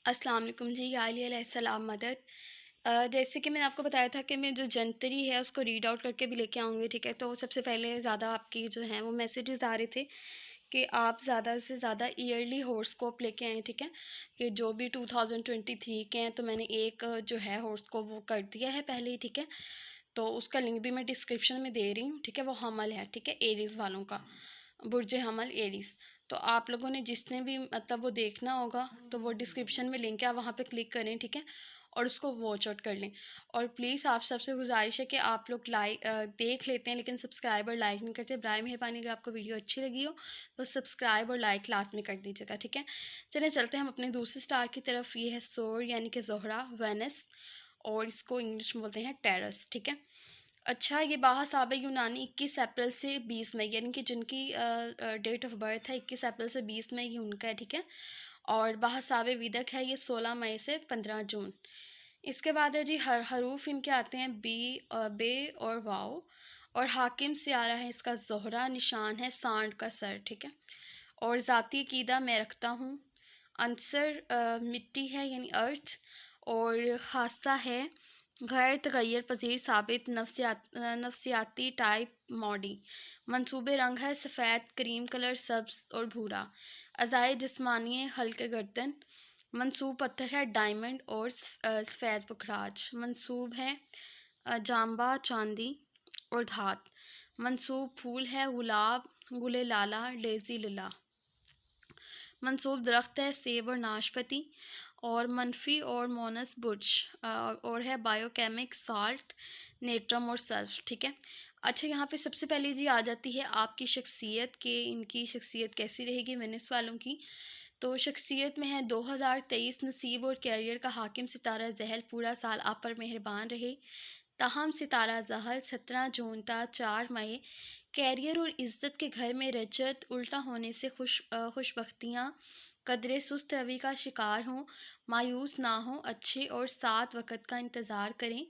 अस्सलाम वालेकुम जी, या अली अलैहिस्सलाम मदद। जैसे कि मैंने आपको बताया था कि मैं जो जंतरी है उसको रीड आउट करके भी लेके आऊँगी, ठीक है। तो सबसे पहले ज़्यादा आपकी जो हैं वो मैसेजेस आ रहे थे कि आप ज़्यादा से ज़्यादा ईयरली हॉरोस्कोप लेके आएँ, ठीक है। कि जो भी 2023 के हैं, तो मैंने एक जो है हॉरोस्कोप वो कर दिया है पहले ही, ठीक है। तो उसका लिंक भी मैं डिस्क्रिप्शन में दे रही हूँ, ठीक है। वो हमल है, ठीक है, एरीज़ वालों का, बुर्ज हमल एरीज़। तो आप लोगों ने जिसने भी मतलब वो देखना होगा तो वो डिस्क्रिप्शन में लिंक है, आप वहाँ पे क्लिक करें, ठीक है, और उसको वॉच आउट कर लें। और प्लीज़ आप सबसे गुजारिश है कि आप लोग देख लेते हैं लेकिन सब्सक्राइब और लाइक नहीं करते। बराए मेहरबानी अगर आपको वीडियो अच्छी लगी हो तो सब्सक्राइब और लाइक लास्ट में कर दीजिएगा, ठीक है। चलिए चलते हैं हम अपने दूसरे स्टार की तरफ। ये है सोर यानी कि ज़ोहरा, वेनस, और इसको इंग्लिश में बोलते हैं टेरस, ठीक है। अच्छा, ये बाहसाब यूनानी 21 अप्रैल से 20 मई, यानी कि जिनकी डेट ऑफ बर्थ है 21 अप्रैल से 20 मई, ये उनका है, ठीक है। और बाहसाब विदक है ये 16 मई से 15 जून। इसके बाद है जी हरूफ इनके आते हैं बी, बे और वाओ। और हाकिम से आ रहा है इसका ज़ोहरा, निशान है सांड का सर, ठीक है। और ज़ाती अकीदा मैं रखता हूँ, अंसर मिट्टी है यानी अर्थ। और ख़ासा है गैर तगैर पज़ीर साबित नफ्सियाती टाइप मॉडी। मंसूबे रंग है सफ़ेद, क्रीम कलर, सब्ज़ और भूरा। अज़ाए जिस्मानी है हल्के गर्दन। मंसूब पत्थर है डायमंड और सफ़ेद पुखराज। मंसूब है जांबा, चांदी और धात। मंसूब फूल है गुलाब, गुले लाला, डेज़ी लिला। मंसूब दरख्त है सेब और नाशपति। और मनफी और मोनस बुर्ज और है बायोकेमिक साल्ट, नेट्रम और सल्फ, ठीक है। अच्छा, यहाँ पे सबसे पहले जी आ जाती है आपकी शख्सियत, के इनकी शख्सियत कैसी रहेगी वेनिस वालों की। तो शख्सियत में है 2023 नसीब और कैरियर का हाकिम सितारा जहल पूरा साल आप पर मेहरबान रहे। ताहम सितारा जहल 17 जून ता 4 मई, कैरियर और इज़्ज़त के घर में रजत उल्टा होने से खुशबख्तियाँ कदरे सुस्त रवि का शिकार हों, मायूस ना हों, अच्छे और सात वक़्त का इंतज़ार करें।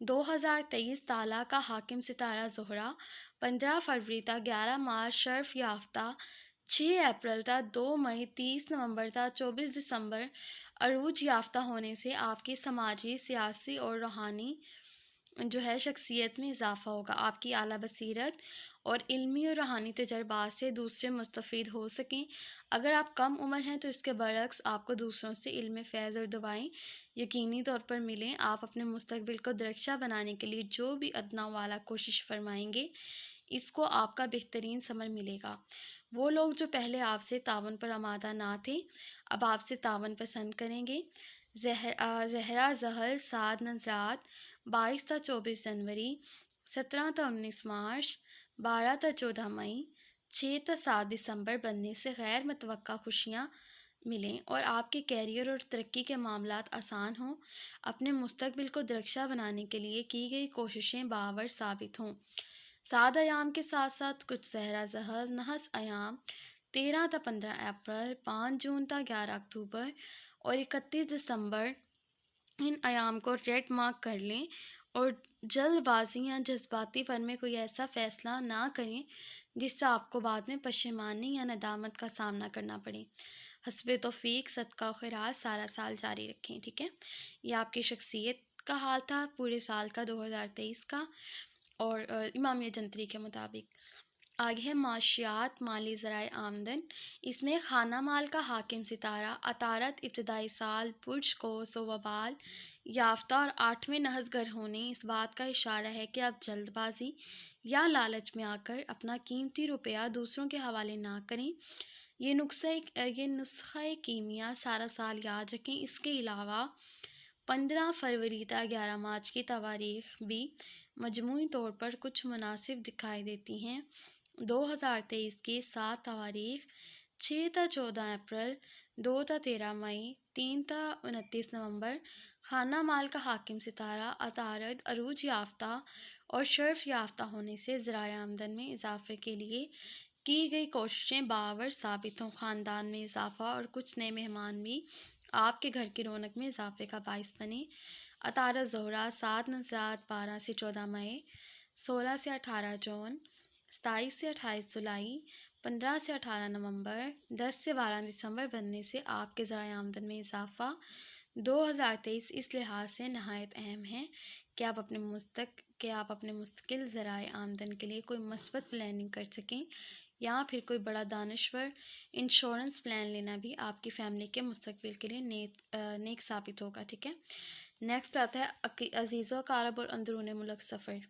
2023 ताला का हाकिम सितारा ज़ोहरा 15 फरवरी तक 11 मार्च शर्फ याफ्ता, 6 अप्रैल तक 2 मई, 30 नवंबर तक 24 दिसंबर अरूज याफ्ता होने से आपकी समाजी, सियासी और रूहानी जो है शख्सियत में इजाफ़ा होगा। आपकी आला बसीरत और इल्मी और रूहानी तजर्बात से दूसरे मुस्तफ़ीद हो सकें। अगर आप कम उम्र हैं तो इसके बरक्स आपको दूसरों से इल्म फ़ैज़ और दुआएं यकीनी तौर पर मिलें। आप अपने मुस्तकबिल को दरख्शा बनाने के लिए जो भी अदना वाला कोशिश फरमाएंगे, इसको आपका बेहतरीन समर मिलेगा। वो लोग जो पहले आपसे तावन पर आमादा ना थे, अब आपसे तावन पसंद करेंगे। ज़हरा ज़हल साद नज़रात 22 था 24 जनवरी, 17 था 19 मार्च, 12 था 14 मई, 6 था 7 दिसंबर बनने से गैर मुतवक्का खुशियाँ मिलें और आपके कैरियर और तरक्की के मामलात आसान हों। अपने मुस्तकबिल को दरख्शा बनाने के लिए की गई कोशिशें बावर साबित हों। साद अयाम के साथ साथ कुछ ज़हरा ज़हल नहस अयाम 13 था 15 अप्रैल, 5 जून था 11 अक्टूबर और 31 दिसंबर, इन आयाम को रेड मार्क कर लें और जल्दबाजी या जज्बातीपन में कोई ऐसा फ़ैसला ना करें जिससे आपको बाद में पशेमानी या नदामत का सामना करना पड़े। हस्बे तौफीक सदका खैरात सारा साल जारी रखें, ठीक है। ये आपकी शख्सियत का हाल था पूरे साल का 2023 का, और इमामिया जंतरी के मुताबिक। आगे है माशियात, माली ज़राए आमदन। इसमें खाना माल का हाकिम सितारा अतारत इब्तदाई साल बुर्ज को सोवबाल याफ्ता और 8वें नहसगर होने इस बात का इशारा है कि आप जल्दबाजी या लालच में आकर अपना कीमती रुपया दूसरों के हवाले ना करें। ये नुस्ख़ा कीमिया सारा साल याद रखें। इसके अलावा 15 फरवरी तक 11 मार्च की तवारीख़ भी मजमूई तौर पर कुछ मुनासिब दिखाई देती हैं। 2023 की 7 तवारीख़ 6 ता 14 अप्रैल, 2 ता 13 मई, 3 ता 29 नवंबर खाना माल का हाकिम सितारा अतारद अरूज याफ्ता और शर्फ याफ्ता होने से ज़राए आमदन में इजाफे के लिए की गई कोशिशें बावर साबित हों। ख़ानदान में इजाफा और कुछ नए मेहमान भी आपके घर की रौनक में इजाफे का बाइस बने। अतारा ज़ोहरा 7 नज़रात 12 से 14 मई, 16 से 18 जून, 27 से 28 जुलाई, 15 से 18 नवंबर, 10 से 12 दिसंबर बनने से आपके ज़राए आमदन में इजाफ़ा 2023 इस लिहाज से नहायत अहम है कि आप अपने मुस्तकिल ज़राए आमदन के लिए कोई मस्बत प्लानिंग कर सकें, या फिर कोई बड़ा दानश्वर इंश्योरेंस प्लान लेना भी आपकी फ़ैमिली के मुस्तकबिल के लिए नेक साबित होगा। ठीक है। नेक्स्ट आता है अजीज़ो कारब और अंदरून मुल्क सफ़र।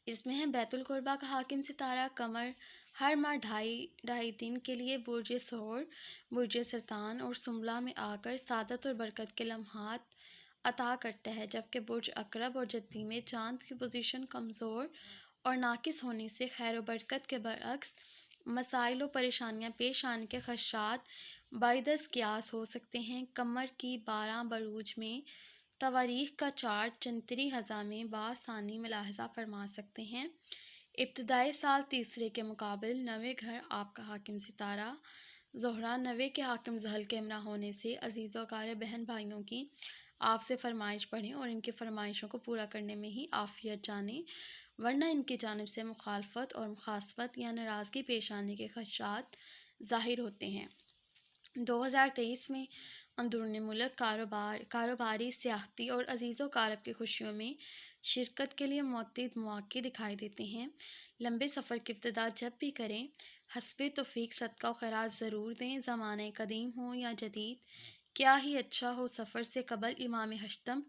इसमें है बैतुल कुर्बा का हाकिम सितारा कमर हर माह ढाई दिन के लिए बुर्ज सहर, बुर्ज सरतान और सुमला में आकर सादत और बरकत के लम्हात अता करता है, जबकि बुर्ज अकरब और जद्दी में चांद की पोजीशन कमज़ोर और नाकिस होने से खैर व बरकत के बरअक्स मसाइल व परेशानियाँ पेश आने के खदशात बाइदस कियास हो सकते हैं। कमर की 12 बरूज में तवारीख का चार्ट जंतरी हज़ा में बासानी मुलाहजा फरमा सकते हैं। इब्तदाई साल तीसरे के मुकाबिल नवे घर आपका हाकिम सितारा ज़ोहरा नवे के हाकिम जहल के हमरा होने से अजीज़ व कार बहन भाइयों की आपसे फरमाइश पढ़ें और इनकी फरमाइशों को पूरा करने में ही आफियत जानें, वरना इनकी जानिब से मुखालफत और मुखासमत या नाराज़गी पेश आने के खदशात ज़ाहिर होते हैं। 2023 में अंदरूनी मुल्क कारोबारी सियाहती और अजीज़ व कारब की खुशियों में शिरकत के लिए मुतअद्दिद मौक़े दिखाई देते हैं। लंबे सफ़र की इब्तिदा जब भी करें, हस्बे तौफ़ीक सदका व खैरात ज़रूर दें। ज़माने कदीम हो या जदीद, क्या ही अच्छा हो सफ़र से कबल इमाम हश्तम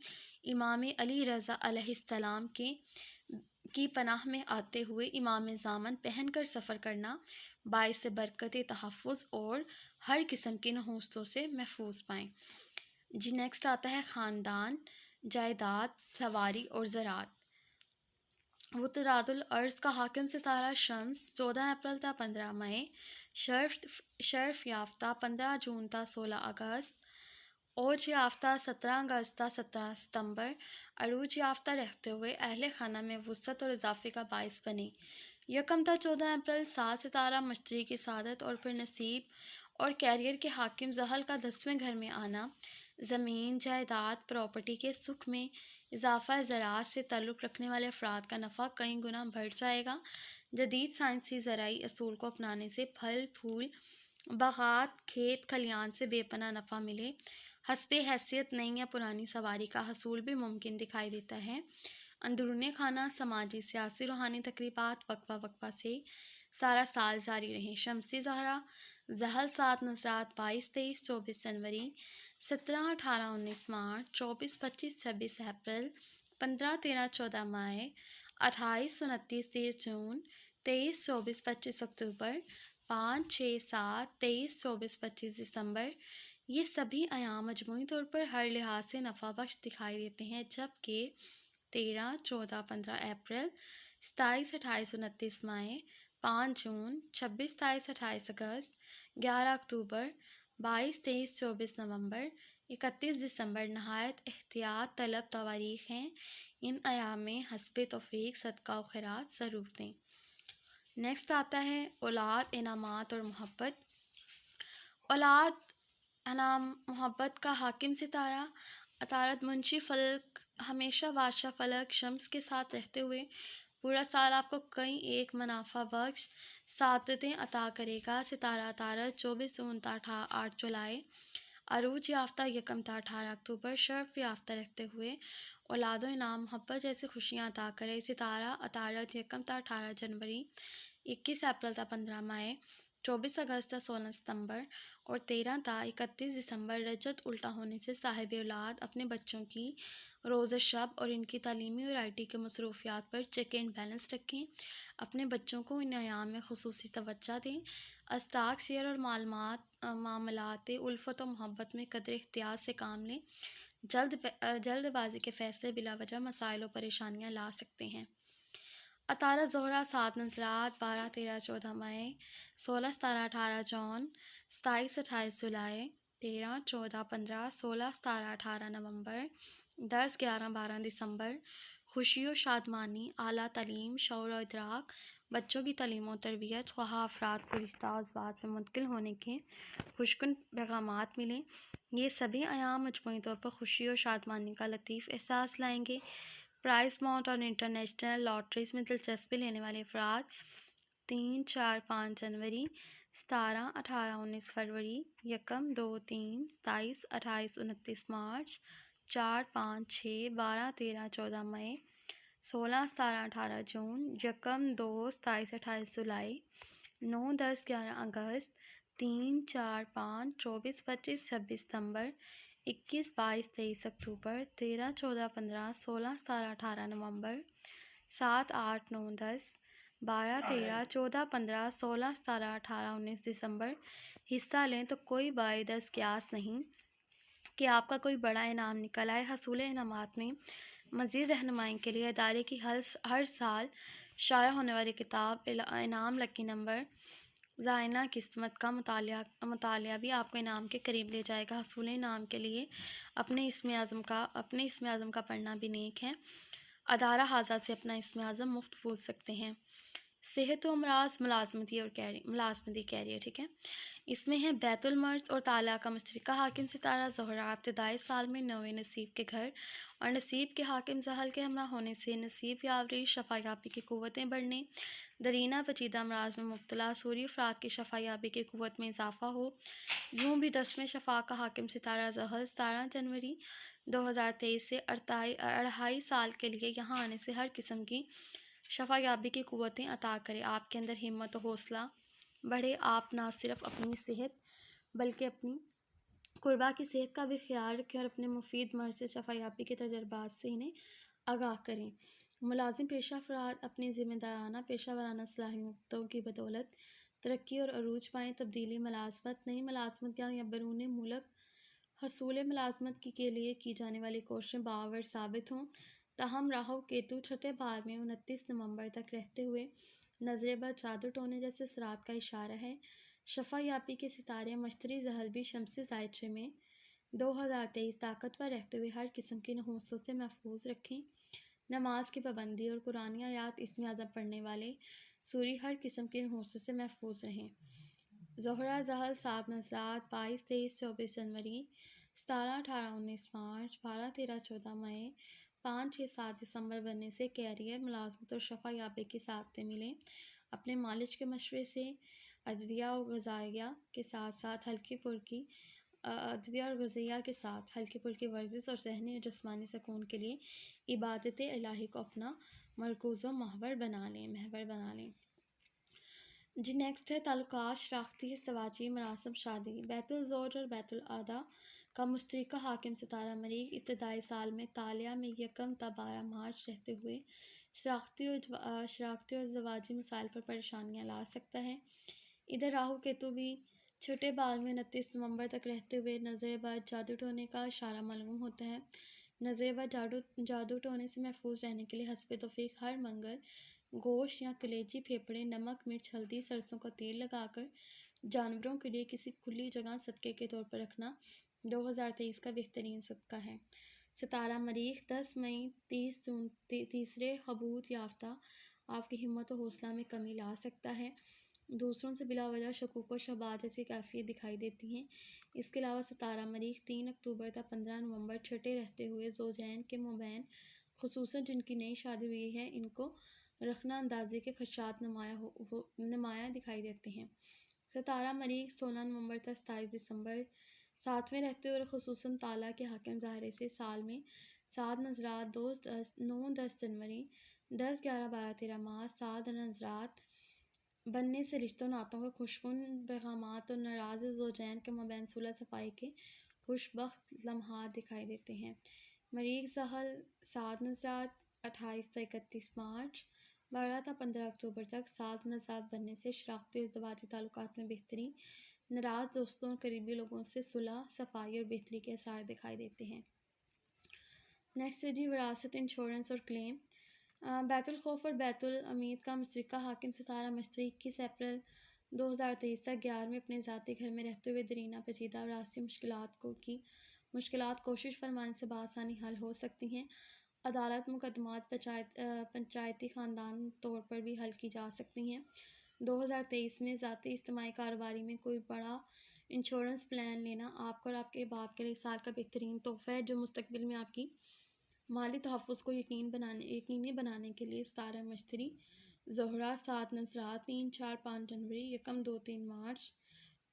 इमाम अली रज़ा अलैहिस्सलाम की पनाह में आते हुए इमाम ज़ामन पहन कर सफ़र करना बाइस बरकत तहफ़्फ़ुज़ और हर किस्म की नहूसतों से महफूज पाएँ। जी नेक्स्ट आता है ख़ानदान, जायदाद, सवारी और ज़राअत। वुतरादुल अर्ज़ का हाकिम सितारा शम्स 14 अप्रैल ता 15 मई, शर्फ याफ्ता 15 जून ता 16 अगस्त, ओज याफ्ता 17 अगस्त ता 17 सितंबर, अरूज याफ्ता रहते हुए अहले खाना में वुसअत और इजाफे का बाइस बने। यकम ता 14 अप्रैल सात सितारा मश्तरी की सादत और फिर नसीब और कैरियर के हाकिम जहल का 10वें घर में आना ज़मीन जायदाद प्रॉपर्टी के सुख में इजाफा, ज़राअत से ताल्लुक़ रखने वाले अफराद का नफ़ा कई गुना बढ़ जाएगा। जदीद साइंसी ज़राई असूल को अपनाने से फल फूल बागात खेत खलियान से बेपनाह नफ़ा मिले, हस्बे हैसियत नई या पुरानी सवारी का हसूल भी मुमकिन दिखाई देता है। अंदरूनी खाना समाजी सियासी रूहानी तकरीबात वक्फा से सारा साल जारी रहें। शमसी ज़हरा जहल 7 नज़रात 22 23 24 जनवरी, 17 18 19 मार्च, 24 25 26 अप्रैल, 15 13 14 मई, 28 29 30 जून, 23 24 25 अक्टूबर, 5 6 7 23 24 25 दिसंबर। ये सभी अयाम मजमूई तौर पर हर लिहाज से नफ़ा बख्श दिखाई देते हैं, जबकि 13 14 15 अप्रैल, 27 28 29 मई, 5 जून, 26 27 28 अगस्त, 11 अक्टूबर, 22 23 24 नवंबर, 31 दिसंबर नहायत एहतियात तलब तवारीख़ हैं। इन अयाम में हस्बे तौफ़ीक सदका व खैरात ज़रूर दें। नेक्स्ट आता है औलाद, इनामात और मोहब्बत। औलाद, अनाम, मोहब्बत का हाकिम सितारा अतारत मुंशी फलक हमेशा बादशाह फलक शम्स के साथ रहते हुए पूरा साल आपको कई एक मुनाफा बख्श सादतें अता करेगा। सितारा अतारत 24 जून ता 8 जुलाई, अरूज याफ्ता यकम ता 18 अक्टूबर, शर्फ याफ्ता रहते हुए औलाद व इनाम मोहब्बत जैसे खुशियाँ अता करे। सितारा अतारत यकम ता 18 जनवरी, 21 अप्रैल ता 15 मई, 24 अगस्त ता 16 सितंबर और 13 ता 31 दिसंबर रजत उल्टा होने से साहिब औलाद अपने बच्चों की रोज़ शब और इनकी तालीमी और आईटी के मसरूफियात पर चेक एंड बैलेंस रखें। अपने बच्चों को इन अयाम में खुसूसी तवज्जो दें। अस्ताक शेयर और मामलात उल्फत और मोहब्बत में कदर एहतियात से काम लें। जल्दबाजी के फ़ैसले बिला वजह मसाइल और परेशानियाँ ला सकते हैं। अतारा ज़ोहरा 7 नज़रात 12 13 14 मई, 16 17 18 जून, 27 28 जुलाई, 13 14 15 16 17 18 नवंबर, 10 11 12 दिसंबर। खुशी और शादमानी, आला तालीम, शऊर और इदराक, बच्चों की तालीम और तरबियत, ख्वाह अफराद को रिश्ता और ज़वाज में मुंतकिल होने के खुशकुन पैगामात मिलें। ये सभी अयाम मजमूई तौर पर खुशी और शादमानी का लतीफ़ एहसास लाएंगे। प्राइस माउंट और इंटरनेशनल लॉटरीज़ में दिलचस्पी लेने वाले अफराद 3, 4, 5 जनवरी, 17, 18, 19 फरवरी, 1, 2, 3, 27, 28, 29 मार्च, 4, 5, 6, 12, 13, 14 मई, 16, 17, 18 जून, 1, 2, 27, 28 जुलाई, 9, 10, 11 अगस्त, 3, 4, 5, 24, 25, 26 सितंबर, 21, 22, 23 अक्टूबर, 13, 14, 15, 16, 17, 18 नवंबर, 7, 8, 9, 10, 12, 13, 14, 15, 16, 17, 18, 19 दिसंबर हिस्सा लें तो कोई बाई दस क्यास नहीं कि आपका कोई बड़ा इनाम निकल आए। हसूल इनामात में मज़ीद रहनुमाई के लिए अदारे की हर साल शाया होने वाली किताब, इनाम, लकी नंबर, ज़ायना किस्मत का मुतालिया भी आपको इनाम के करीब ले जाएगा। हसूल इनाम के लिए अपने इसमें आज़म का पढ़ना भी नेक है। अदारा हाजा से अपना इसमें आज़म मुफ्त पूछ सकते हैं। सेहत व अमराज, मुलाजमती कैरियर, ठीक है। इसमें है बैतुल मर्ज और ताला का मुश्तरका हाकिम सितारा ज़ोहरा इब्तदाई साल में नवे नसीब के घर और नसीब के हाकिम जहल के हमरा होने से नसीब यावरी शफायाबी की क़ुव्वतें बढ़ने, दरीना पेचीदा अमराज में मुब्तला सूरी अफराद की शफायाबी की क़ुव्वत में इजाफ़ा हो। यूँ भी 10वें शफा का हाकिम सितारा जहल 17 जनवरी 2023 से 2.5 साल के लिए यहाँ आने से हर किस्म की शफायाबी की क़ुव्वतें अता करे। आपके अंदर हिम्मत और हौसला बढ़े। आप ना सिर्फ अपनी सेहत बल्कि अपनी कुर्बा की सेहत का भी ख्याल रखें और अपने मुफीद मर्ज से शफायाबी के तजर्बात से इन्हें आगाह करें। मुलाजिम पेशा अफराद अपनी ज़िम्मेदाराना पेशा वाराना सलाहियतों की बदौलत तरक्की और अरूज पाएँ। तब्दीली मुलाजमत, नई मुलाजमत या बैरून मुल्क हसूल मुलाजमत के लिए की जाने वाली कोशिशें बावर साबित हों। ताहम राहु केतु छठे भाव में 29 नवंबर तक रहते हुए नजरे बद जादू टोने जैसे असरात का इशारा है। शफायाबी के सितारे मश्तरी जहल भी शमसी ज़ायचे में 2023 ताकतवर रहते हुए हर किस्म की नहूसों से महफूज रखें। नमाज की पाबंदी और कुरानी आयात इसमें आज़म पढ़ने वाले सूरी हर किस्म की नहूसों से महफूज रहें। ज़ोहरा जहल 7 नज़रात 22, 23, 24 जनवरी, 17, 18, 19 मार्च, 12, 13, 14 मई, 5, 6, 7 दिसंबर बनने से कैरियर, मुलाजमत और शफायाबी के साथ मिलें। अपने मालिज के मशवरे से अदविया और गज़ाया के साथ साथ हल्की फुल्की वर्जिश और जहनी और जिस्मानी सुकून के लिए इबादत इलाही को अपना मरकूज़ व महवर बना लें। जी नेक्स्ट है ताल्लुकात, शराख्ती, इज़्दिवाजी मरासिम, शादी। बैतुल ज़ौज और बैतुल आदा का मुश्तरका हाकिम सितारा मरीख इब्तदाई साल में तालिया में 1 ता 12 मार्च रहते हुए शराख्ती और ज़वाजी मसाइल पर परेशानियाँ ला सकता है। इधर राहु केतु भी छोटे बाल में 29 नवंबर तक रहते हुए नज़र बद जादू टोने का इशारा मालूम होता है। नज़र बद जादू टोने से महफूज रहने के लिए हस्बे तौफीक हर मंगल गोश्त या कलेजी, फेफड़े, नमक, मिर्च, हल्दी, सरसों का तेल लगाकर जानवरों के लिए किसी खुली जगह सदक़े के तौर पर रखना 2023 का बेहतरीन सदका है। सितारा मरीख 10 मई 30 जून तीसरे हबूत याफ्ता आपकी हिम्मत और हौसला में कमी ला सकता है। दूसरों से बिला वजह शकूक व शबात जैसी कैफियत दिखाई देती हैं। इसके अलावा सितारा मरीख 3 अक्टूबर तक 15 नवंबर छठे रहते हुए ज़ोजैन के मुबैन खुसूसन जिनकी नई शादी हुई है इनको रखना अंदाजे के खदशात नुमाया दिखाई देते हैं। सितारा मरीख 16 नवंबर तक 27 दिसंबर 7वें रहते हुए खुसूसन ताला के हाकिम ज़ाहरे से साल में 7 नज़रात 9, 10 जनवरी, 10, 11, 12, 13 मार्च, 7 नज़रात बनने से रिश्तों नातों के खुशकुन पैगामात और नाराज़ ज़ौजैन के मबैन सुलह सफ़ाई के खुशबख्त लम्हात दिखाई देते हैं। मरीख ज़हल 7 नज़रात 28 से 31 मार्च, 12 था 15 अक्टूबर तक 7 नज़रात बनने से शराख्ती और इज़्दिवाजी ताल्लुकात में बेहतरी, नाराज़ दोस्तों और करीबी लोगों से सुलह सफ़ाई और बेहतरी के आसार दिखाई देते हैं। नेक्स्ट है जी विरासत, इंश्योरेंस और क्लेम। बैतुल खौफ और बैतुल अमीद का मुश्तरका हाकिम सितारा मश्तरी 21 अप्रैल 2023 तक 11 में अपने ज़ाती घर में रहते हुए दरीना पेचीदा रास्ती मुश्किलात कोशिश फरमाने से बआसानी हल हो सकती हैं। अदालत मुकदमात पंचायती ख़ानदान तौर पर भी हल की जा सकती हैं। 2023 में ज़ाती इज्तिमाई कारोबारी में कोई बड़ा इंश्योरेंस प्लान लेना आपको और आपके बाप के लिए साल का बेहतरीन तोहफ़ा है जो मुस्तकबिल में आपकी माली तहफ़्फ़ुज़ को यकीनी बनाने के लिए सितारा मश्तरी ज़ोहरा 7 नज़रात 3, 4, 5 जनवरी, यकम 2, 3 मार्च,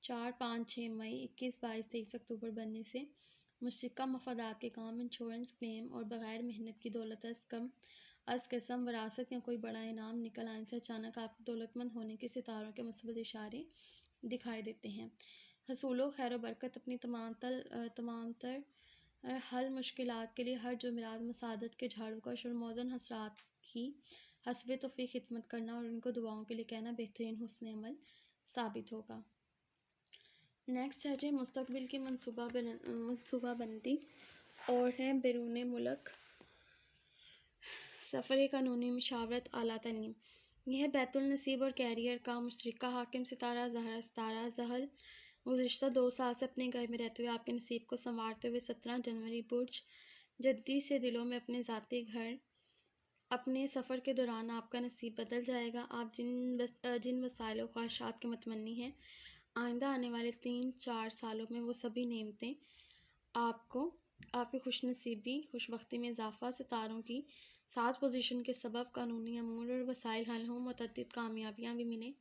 4, 5, 6 मई, 21, 22, 23 अक्टूबर बनने से मुश्तरका मफादात के काम, इंश्योरेंस क्लेम और बग़ैर मेहनत की दौलत अज़ कसम वरासत या कोई बड़ा इनाम निकल आने से अचानक आपके दौलतमंद होने के सितारों के मुस्बत इशारे दिखाई देते हैं। हसूलो खैर व बरकत अपनी तमाम तर हल मुश्किलात के लिए हर जुमेरात मसादत के झाड़ू का शुरमौजन हसरात की हस्बे तौफीक खिदमत करना और उनको दुआओं के लिए कहना बेहतरीन हुस्न अमल साबित होगा। नेक्स्ट है जी मुस्तकबिल की मनसूबाबंदी और है बैरून मुल्क सफ़र कानूनी मशावरत आला तालीम। यह बैतुल नसीब और कैरियर का मुश्तरका हाकिम सितारा जहल गुज़िश्ता 2 साल से अपने घर में रहते हुए आपके नसीब को संवारते हुए 17 जनवरी बुर्ज जद्दी से दिलों में अपने ज़ाती घर अपने सफ़र के दौरान आपका नसीब बदल जाएगा। आप जिन वसाइल और ख्वाहिशात के मुतमन्नी हैं, आइंदा आने वाले 3-4 सालों में वो सभी नेमतें आपको आपकी खुशनसीबी खुशबख्ती में इजाफा सितारों की सात पोजीशन के सबब कानूनी अमूर और वसाइल हल हों, मुतअद्दिद कामयाबियाँ भी मिलें।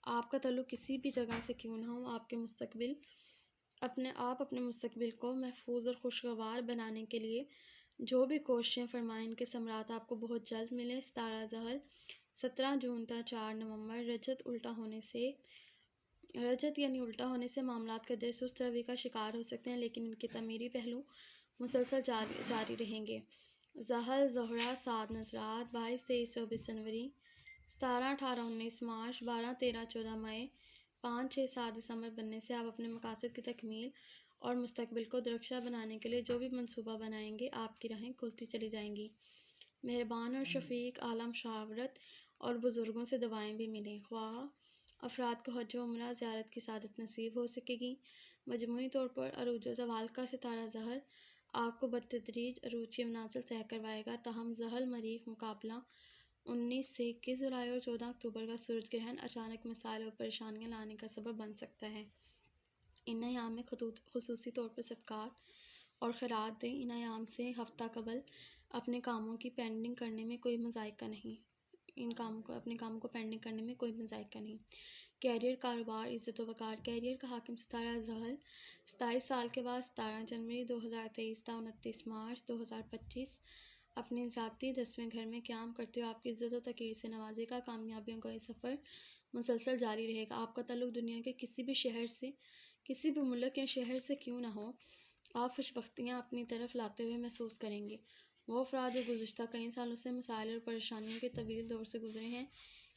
आपका तल्लुक़ किसी भी जगह से क्यों ना हो, अपने मुस्तकबिल को महफूज और खुशगवार बनाने के लिए जो भी कोशिशें फरमाएं, इनके समरात आपको बहुत जल्द मिले। सितारा जहल 17 जून तक 4 नवंबर रजत यानी उल्टा होने से मामलात का दर सुस्त रवि का शिकार हो सकते हैं, लेकिन इनके तमीरी पहलू मुसलसल जारी रहेंगे। जहल ज़ोहरा 7 नज़रात 22, 23, 24 जनवरी, 17, 18, 19 मार्च, 12, 13, 14 मई, 5, 6, 7 दिसंबर बनने से आप अपने मकासद की तकमील और मुस्तकबिल को दुरुस्त बनाने के लिए जो भी मंसूबा बनाएंगे, आपकी राहें खुलती चली जाएंगी। मेहरबान और शफीक आला मशावरत और बुज़ुर्गों से दुआएं भी मिलें। ख्वाह अफराद को हज व उम्रा ज़ियारत की सादत नसीब हो सकेगी। मजमूई तौर पर अरूज ज़वाल का सितारा जहल आपको बतदरीज अरूज मनाजिल तय करवाएगा। ताहम जहल मरीख मुकाबला 19 से 21 जुलाई और 14 अक्टूबर का सूरज ग्रहण अचानक मसाइल और परेशानियां लाने का सबब बन सकता है। इन अयाम में खुसूसी तौर पर सदक़ात और खैरात दें। इन अयाम से हफ्ता कबल अपने कामों की पेंडिंग करने में कोई मज़ाइका नहीं। अपने कामों को पेंडिंग करने में कोई मज़ाइका नहीं। कैरियर कारोबार इज़्ज़त वक़ार। कैरियर का हाकिम सितारा जहल 27 साल के बाद 17 जनवरी 2023 था 29 मार्च 2025 अपने ज़ाती 10वें घर में क़याम करते हुए आपकी इज़्ज़त व तक़रीर से नवाजेगा। कामयाबियों का ये सफ़र मुसलसल जारी रहेगा। आपका ताल्लुक़ दुनिया के किसी भी शहर से, किसी भी मुल्क या शहर से क्यों ना हो, आप खुशबख्तियाँ अपनी तरफ लाते हुए महसूस करेंगे। वो अफराद जो गुज़िश्ता कई सालों से मसाइल और परेशानियों के तवील दौर से गुजरे हैं,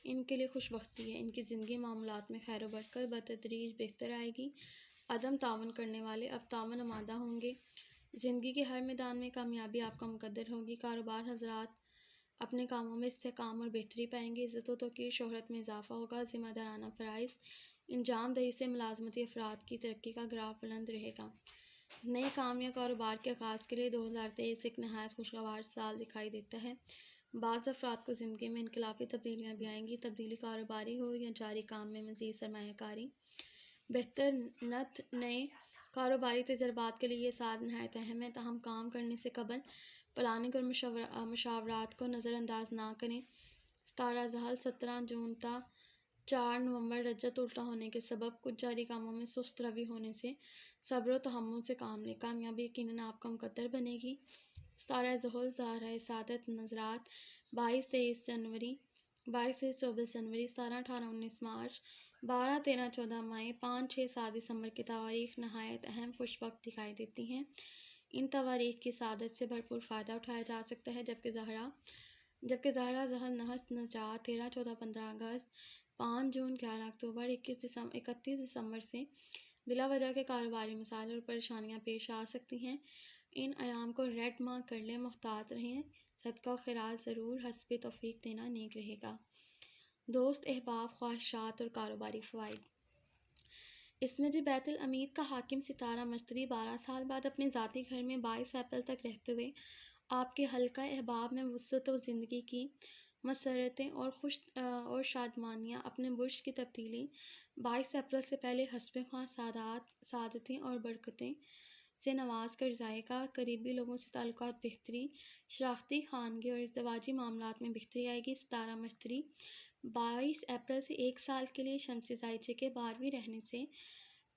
इनके लिए खुशबख्ती है। इनकी ज़िंदगी मामलात में खैर बरकत बतदरीज बेहतर आएगी। अदम तावन करने वाले अब तावन आमादा होंगे। ज़िंदगी के हर मैदान में कामयाबी आपका मुकद्दर होगी। कारोबार हज़रात अपने कामों में इस्तेकाम और बेहतरी पाएंगे। इज़्ज़त व तौक़ीर शोहरत में इजाफ़ा होगा। ज़िम्मेदाराना फ़राइज़ इंजामदही से मुलाज़मती अफराद की तरक्की का ग्राफ बुलंद रहेगा। नए काम या कारोबार के आगाज़ के लिए 2023 एक नहायत खुशगवार साल दिखाई देता है। बाज़ अफराद को ज़िंदगी में इनकलाबी तब्दीलियाँ भी आएंगी। तब्दीली कारोबारी हो या जारी काम में मज़ीद सरमायाकारी, बेहतर नए कारोबारी तजर्बात के लिए ये साल नहायत अहम है। ताहम काम करने से कबल प्लानिंग और मशावरात को नज़रअंदाज ना करें। सितारा जहल 17 जून तक 4 नवंबर रजत उल्टा होने के सबब कुछ जारी कामों में सुस्त रवि होने से सब्र व तहम्मुल से काम लें। कामयाबी यकीनन आपका मुकद्दर बनेगी। सितारा ज़हल ज़हरा सादत नज़रात 22, 23 जनवरी, 22 से 24 जनवरी, 17, 18, 19 मार्च, 12, 13, 14 मई, 5, 6, 7 दिसंबर की तारीख नहायत अहम खुशबख्त दिखाई देती हैं। इन तवारीख की सादत से भरपूर फ़ायदा उठाया जा सकता है। जबकि ज़हरा जहल नहस नजात 13, 14, 15 अगस्त, 5 जून, 11 अक्टूबर, 31 दिसंबर से बिला वजह के कारोबारी मसाइल और परेशानियाँ पेश आ सकती हैं। इन अयाम को रेड मार्क कर लें। मुहतात रहें। सदका खैरात ज़रूर हस्बे तौफीक देना नेक रहेगा। दोस्त अहबाब ख्वाहिशात और कारोबारी फ़वाइद। इसमें जी बैतुल अमीर का हाकिम सितारा मश्तरी 12 साल बाद अपने ज़ाती घर में 22 अप्रैल तक रहते हुए आपके हल्का अहबाब में वुसअत व ज़िंदगी की मसरतें और शादमानियाँ अपने बुर्ज की तब्दीली 22 अप्रैल से पहले हस्बे ख्वाह सादतें और बरकतें से नवाज कर जाएगा। करीबी लोगों से ताल्लुकात बेहतरी, शराख्ती खानगी और इज़्दवाजी मामलात में बेहतरी आएगी। सितारा मश्तरी 22 अप्रैल से 1 साल के लिए शम्सी ज़ायचे के बारहवीं रहने से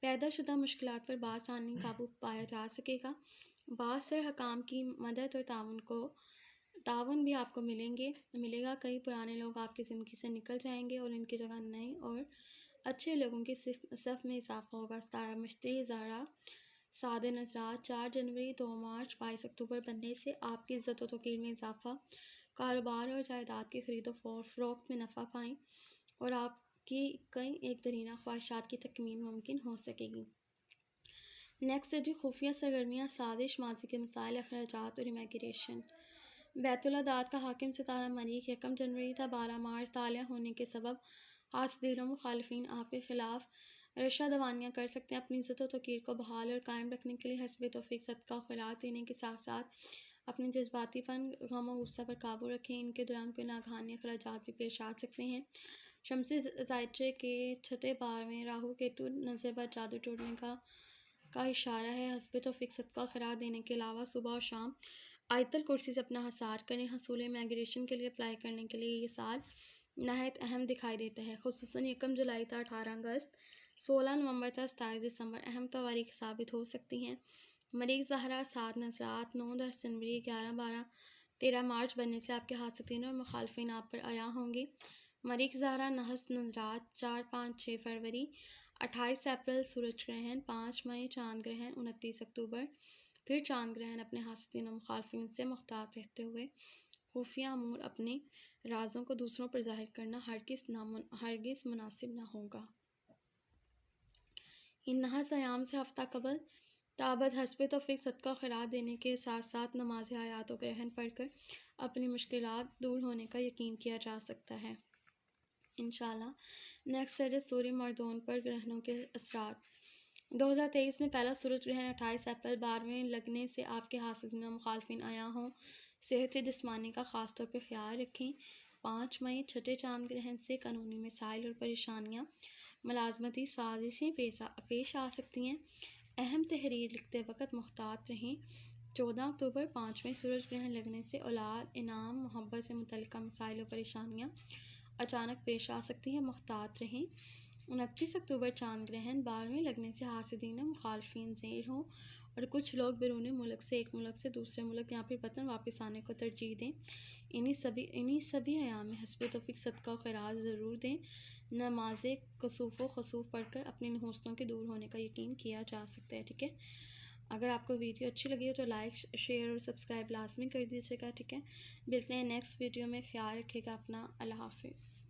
पैदाशुदा मुश्किलात पर बासानी काबू पाया जा सकेगा। बासर हकाम की मदद और ताउन भी आपको मिलेगा। कई पुराने लोग आपकी ज़िंदगी से निकल जाएंगे और इनकी जगह नए और अच्छे लोगों की सफ़ में इजाफा होगा। 17 मुश्तरी ज़ारा सादे नज़रात 4 जनवरी 2 मार्च 22 अक्टूबर बनने से आपकी इज़्ज़त व तौक़ीर में इजाफा, कारोबार और जायदाद की ख़रीदो फ़रोख्त में नफ़ा पाएँ और आपकी कई एक दरीना ख्वाहिशात की तकमील मुमकिन हो सकेगी। नेक्स्ट है जी खुफिया सरगर्मियाँ, साजिश, माजी के मसाइल, अखराजात और इमिग्रेशन। बैतुल दाद का हाकिम सितारा मरीख 1 जनवरी था 12 मार्च तालिया होने के सबब हासदीन और मुखालफिन आपके ख़िलाफ़ रशा दवानियाँ कर सकते हैं। अपनी इज़्ज़त व तौक़ीर को बहाल और कायम रखने के लिए हस्ब तौफ़ीक सदका और ख़ैरात देने के साथ साथ अपने जज्बातीपन, गम और गुस्सा पर काबू रखें। इनके दौरान कोई नागहानी अखराजात भी पेश आ सकते हैं। शम्सी ज़ायचे के छठे बार में राहु केतु नज़र पर जादू टूटने का इशारा है। हस्ब तौफ़ीक सदका ख़ैरात देने के अलावा सुबह और शाम आयतल कुर्सी से अपना हसार करें। हसूल इमिग्रेशन के लिए अप्लाई करने के लिए ये साल नहायत अहम दिखाई देता है, खुसूसन 1 जुलाई था 18 अगस्त, 16 नवंबर था 27 दिसंबर अहम तवारीख साबित हो सकती हैं। मरीख ज़हरा 7 नज़रात 9-10 जनवरी 11-12 13 मार्च बनने से आपके हासदीन और मुखालफिन आप पर आया होंगे। मरीख ज़हरा नहस नज़रात 4-5-6 फरवरी 28 अप्रैल सूरज ग्रहण 5 मई चांद ग्रहण 29 अक्टूबर फिर चांद ग्रहण अपने हासदीन और मुखालफिन से मुहतात रहते हुए खुफिया अमूर अपने राज़ों को दूसरों पर ज़ाहिर करना हरगिज़ मुनासिब ना होगा। इन नहस अयाम से हफ्ता कबल ताबद हस्ब तौफ़ीक सदका ख़ैरात देने के साथ साथ नमाज आयात व ग्रहण पढ़कर अपनी मुश्किलात दूर होने का यकीन किया जा सकता है इंशाल्लाह। नेक्स्ट है सूर्य मर्दोन पर ग्रहणों के असरात। 2023 में पहला सूरज ग्रहण 28 अप्रैल 12 में लगने से आपके हासदीन मुखालफिन आया हों। सेहत जिस्मानी का ख़ास तौर पर ख्याल रखें। 5 मई छठे चांद ग्रहण से कानूनी मसाइल और परेशानियाँ, मुलाजमती साजिशें पेश आ सकती हैं। अहम तहरीर लिखते वक्त मुहतात रहें। 14 अक्टूबर 5वें सूरज ग्रहण लगने से औलाद, इनाम, मोहब्बत से मुतल्लिक़ मसाइल और परेशानियाँ अचानक पेश आ सकती हैं, मुहतात रहें। 29 अक्टूबर चांद ग्रहण 12वें लगने से हासदीन मुखालफिन ज़ेर हों और कुछ लोग बैरून मुल्क से एक मुल्क से दूसरे मुल्क या फिर वतन वापस आने को तरजीह दें। इन्हीं सभी अयाम में हस्ब तौफ़ीक सदका और ख़ैरात ज़रूर दें। नमाज कसूफ़ व खसूफ़ पढ़कर अपने नहुस्तों के दूर होने का यकीन किया जा सकता है। ठीक है, अगर आपको वीडियो अच्छी लगी हो तो लाइक, शेयर और सब्सक्राइब लाजमी कर दीजिएगा। ठीक है, मिलते हैं नेक्स्ट वीडियो में। ख्याल रखिएगा अपना। अल्लाह हाफ़िज़।